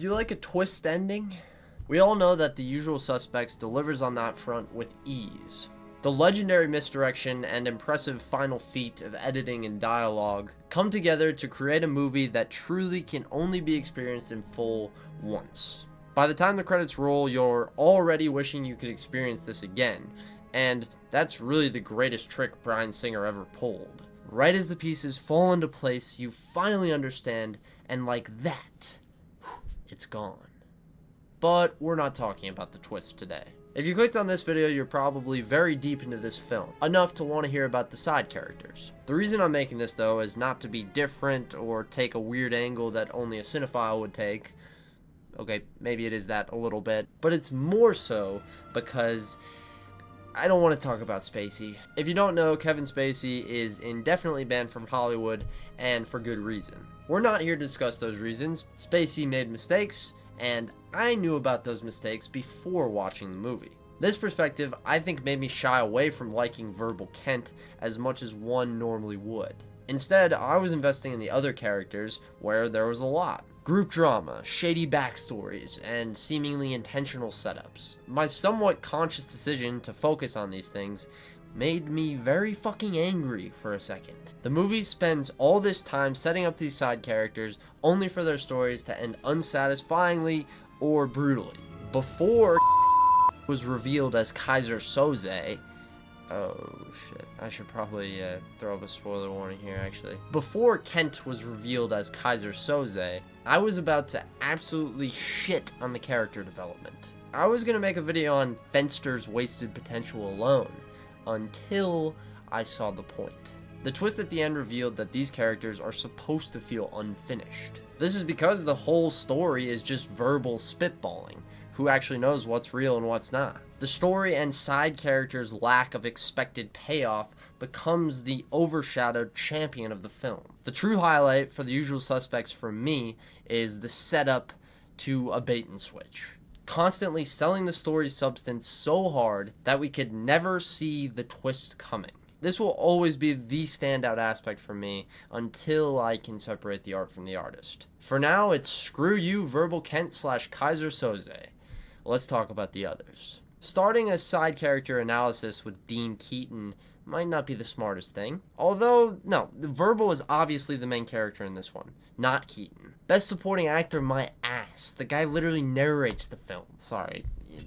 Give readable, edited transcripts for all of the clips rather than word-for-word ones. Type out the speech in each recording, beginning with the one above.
you like a twist ending? We all know that The Usual Suspects delivers on that front with ease. The legendary misdirection and impressive final feat of editing and dialogue come together to create a movie that truly can only be experienced in full once. By the time the credits roll, you're already wishing you could experience this again, and that's really the greatest trick Bryan Singer ever pulled. Right as the pieces fall into place, you finally understand, and like that, it's gone. But we're not talking about the twist today. If you clicked on this video, you're probably very deep into this film, enough to want to hear about the side characters. The reason I'm making this though is not to be different or take a weird angle that only a cinephile would take. Okay, maybe it is that a little bit, but it's more so because I don't want to talk about Spacey. If you don't know, Kevin Spacey is indefinitely banned from Hollywood, and for good reason. We're not here to discuss those reasons. Spacey made mistakes, and I knew about those mistakes before watching the movie. This perspective, I think, made me shy away from liking Verbal Kent as much as one normally would. Instead, I was investing in the other characters, where there was a lot. Group drama, shady backstories, and seemingly intentional setups. My somewhat conscious decision to focus on these things made me very fucking angry for a second. The movie spends all this time setting up these side characters only for their stories to end unsatisfyingly or brutally. Before was revealed as Kaiser Soze, oh shit, I should probably throw up a spoiler warning here actually. Before Kent was revealed as Kaiser Soze, I was about to absolutely shit on the character development. I was gonna make a video on Fenster's wasted potential alone, until I saw the point. The twist at the end revealed that these characters are supposed to feel unfinished. This is because the whole story is just verbal spitballing. Who actually knows what's real and what's not? The story and side characters' lack of expected payoff becomes the overshadowed champion of the film. The true highlight for The Usual Suspects for me is the setup to a bait and switch. Constantly selling the story's substance so hard that we could never see the twist coming. This will always be the standout aspect for me until I can separate the art from the artist. For now, it's screw you, Verbal Kent / Kaiser Soze. Let's talk about the others. Starting a side character analysis with Dean Keaton might not be the smartest thing. Although, no, Verbal is obviously the main character in this one, not Keaton. Best supporting actor, my ass. The guy literally narrates the film. Sorry,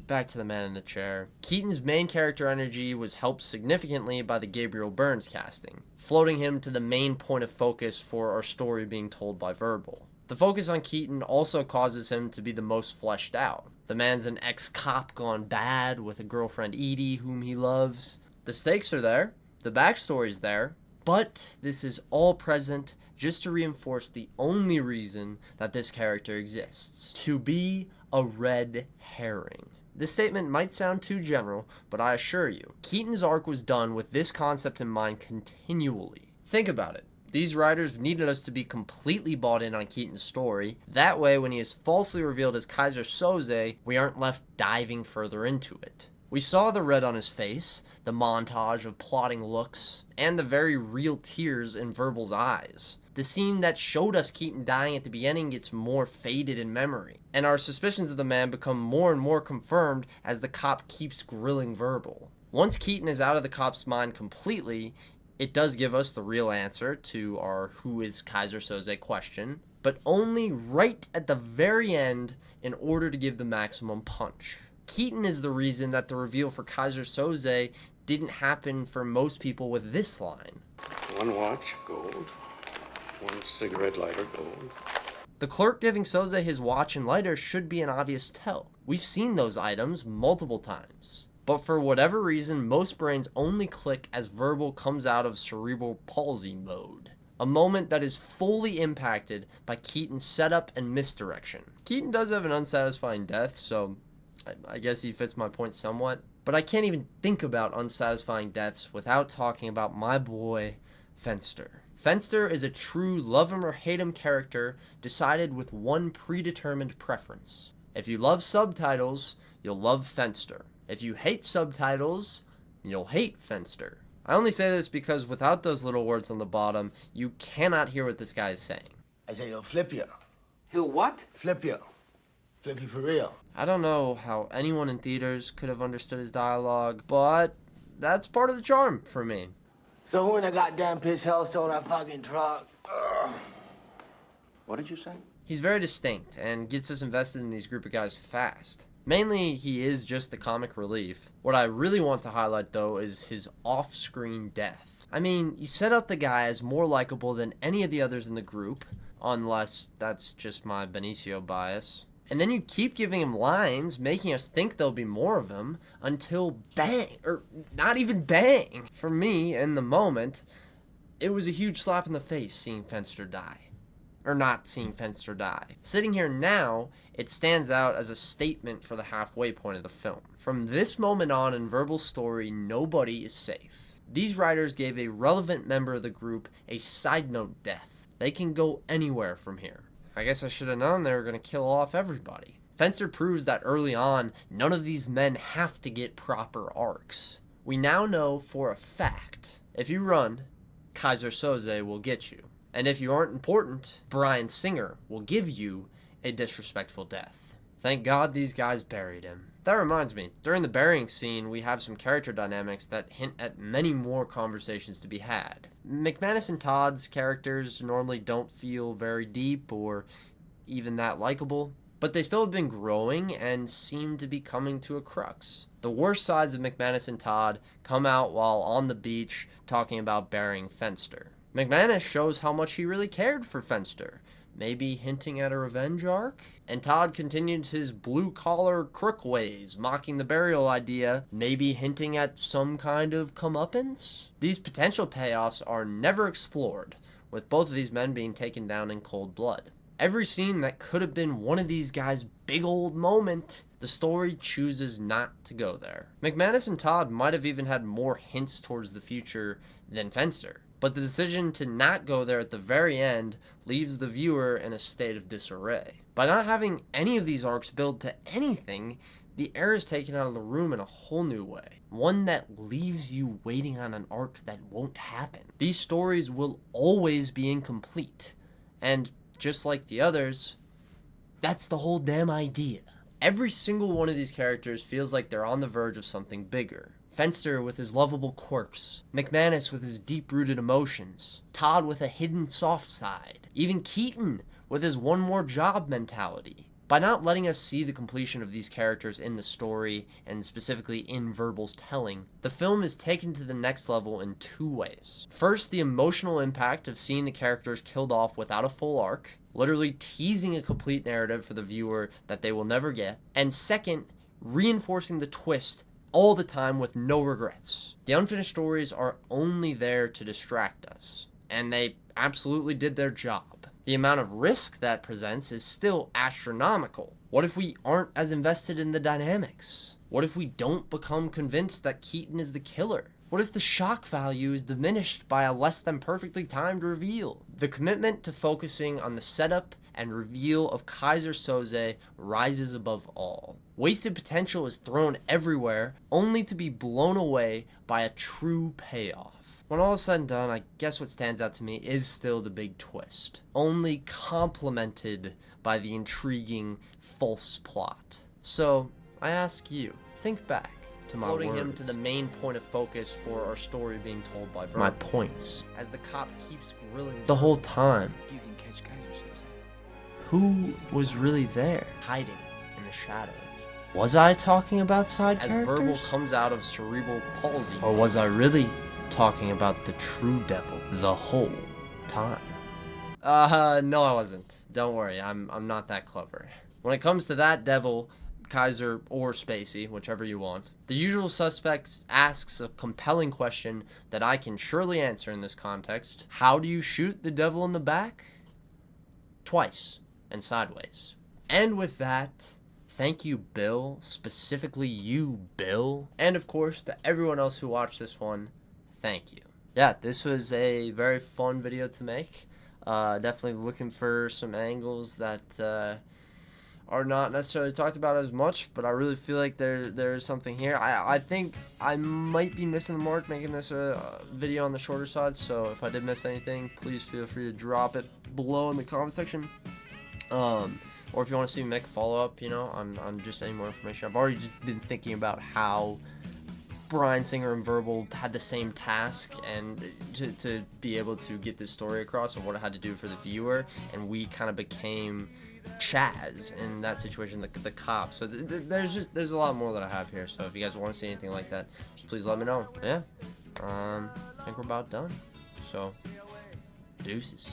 back to the man in the chair. Keaton's main character energy was helped significantly by the Gabriel Byrne's casting, floating him to the main point of focus for our story being told by Verbal. The focus on Keaton also causes him to be the most fleshed out. The man's an ex-cop gone bad with a girlfriend Edie whom he loves. The stakes are there, the backstory's there, but this is all present just to reinforce the only reason that this character exists. To be a red herring. This statement might sound too general, but I assure you, Keaton's arc was done with this concept in mind continually. Think about it. These writers needed us to be completely bought in on Keaton's story. That way, when he is falsely revealed as Kaiser Soze, we aren't left diving further into it. We saw the red on his face, the montage of plotting looks, and the very real tears in Verbal's eyes. The scene that showed us Keaton dying at the beginning gets more faded in memory, and our suspicions of the man become more and more confirmed as the cop keeps grilling Verbal. Once Keaton is out of the cop's mind completely, it does give us the real answer to our who is Kaiser Soze question, but only right at the very end in order to give the maximum punch. Keaton is the reason that the reveal for Kaiser Soze didn't happen for most people with this line. One watch, gold. One cigarette lighter, gold. The clerk giving Soze his watch and lighter should be an obvious tell. We've seen those items multiple times. But for whatever reason, most brains only click as Verbal comes out of cerebral palsy mode. A moment that is fully impacted by Keaton's setup and misdirection. Keaton does have an unsatisfying death, so I guess he fits my point somewhat. But I can't even think about unsatisfying deaths without talking about my boy, Fenster. Fenster is a true love him or hate him character decided with one predetermined preference. If you love subtitles, you'll love Fenster. If you hate subtitles, you'll hate Fenster. I only say this because without those little words on the bottom, you cannot hear what this guy is saying. I say he'll flip you. He'll what? Flip you. Flippy for real. I don't know how anyone in theaters could have understood his dialogue, but that's part of the charm for me. So when the goddamn piss hell stole that fucking truck? What did you say? He's very distinct and gets us invested in these group of guys fast. Mainly, he is just the comic relief. What I really want to highlight, though, is his off-screen death. I mean, you set up the guy as more likable than any of the others in the group, unless that's just my Benicio bias. And then you keep giving him lines, making us think there'll be more of him, until bang, or not even bang. For me, in the moment, it was a huge slap in the face seeing Fenster die. Or not seeing Fenster die. Sitting here now, it stands out as a statement for the halfway point of the film. From this moment on in Verbal's story, nobody is safe. These writers gave a relevant member of the group a side note death. They can go anywhere from here. I guess I should have known they were going to kill off everybody. Fenster proves that early on, none of these men have to get proper arcs. We now know for a fact, if you run, Kaiser Soze will get you. And if you aren't important, Bryan Singer will give you a disrespectful death. Thank God these guys buried him. That reminds me, during the burying scene, we have some character dynamics that hint at many more conversations to be had. McManus and Todd's characters normally don't feel very deep or even that likable, but they still have been growing and seem to be coming to a crux. The worst sides of McManus and Todd come out while on the beach talking about burying Fenster. McManus shows how much he really cared for Fenster, maybe hinting at a revenge arc. And Todd continued his blue-collar crook ways, mocking the burial idea, maybe hinting at some kind of comeuppance. These potential payoffs are never explored, with both of these men being taken down in cold blood. Every scene that could have been one of these guys' big old moment, the story chooses not to go there. McManus and Todd might have even had more hints towards the future than Fenster. But the decision to not go there at the very end leaves the viewer in a state of disarray. By not having any of these arcs build to anything, the air is taken out of the room in a whole new way. One that leaves you waiting on an arc that won't happen. These stories will always be incomplete. And just like the others, that's the whole damn idea. Every single one of these characters feels like they're on the verge of something bigger. Fenster with his lovable quirks, McManus with his deep-rooted emotions, Todd with a hidden soft side, even Keaton with his one more job mentality. By not letting us see the completion of these characters in the story, and specifically in Verbal's telling, the film is taken to the next level in two ways. First, the emotional impact of seeing the characters killed off without a full arc, literally teasing a complete narrative for the viewer that they will never get. And second, reinforcing the twist all the time with no regrets. The unfinished stories are only there to distract us, and they absolutely did their job. The amount of risk that presents is still astronomical. What if we aren't as invested in the dynamics? What if we don't become convinced that Keaton is the killer? What if the shock value is diminished by a less than perfectly timed reveal? The commitment to focusing on the setup and reveal of Kaiser Soze rises above all. Wasted potential is thrown everywhere, only to be blown away by a true payoff. When all is said and done, I guess what stands out to me is still the big twist, only complemented by the intriguing false plot. So, I ask you, think back to my floating him to the main point of focus for our story being told by Verbal. My points. As the cop keeps grilling the whole time. You can catch Kaiser Soze. Who was really there, hiding in the shadows? Was I talking about side characters? As Verbal comes out of cerebral palsy, or was I really talking about the true devil the whole time? No, I wasn't. Don't worry, I'm not that clever. When it comes to that devil, Kaiser or Spacey, whichever you want, The Usual Suspects asks a compelling question that I can surely answer in this context. How do you shoot the devil in the back? Twice, and sideways. And with that, thank you, Bill, specifically you, Bill, and of course to everyone else who watched this one, thank you. Yeah, this was a very fun video to make. Definitely looking for some angles that are not necessarily talked about as much, but I really feel like there's something here. I think I might be missing the mark making this a video on the shorter side, so if I did miss anything, please feel free to drop it below in the comment section. or if you want to see me make a follow-up, you know, on just any more information. I've already just been thinking about how Bryan Singer and Verbal had the same task, and to be able to get this story across and what it had to do for the viewer, and we kind of became Chaz in that situation, the cop. So there's a lot more that I have here. So if you guys want to see anything like that, just please let me know. Yeah, I think we're about done. So deuces.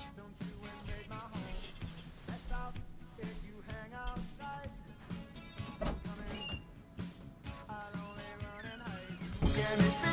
Can it be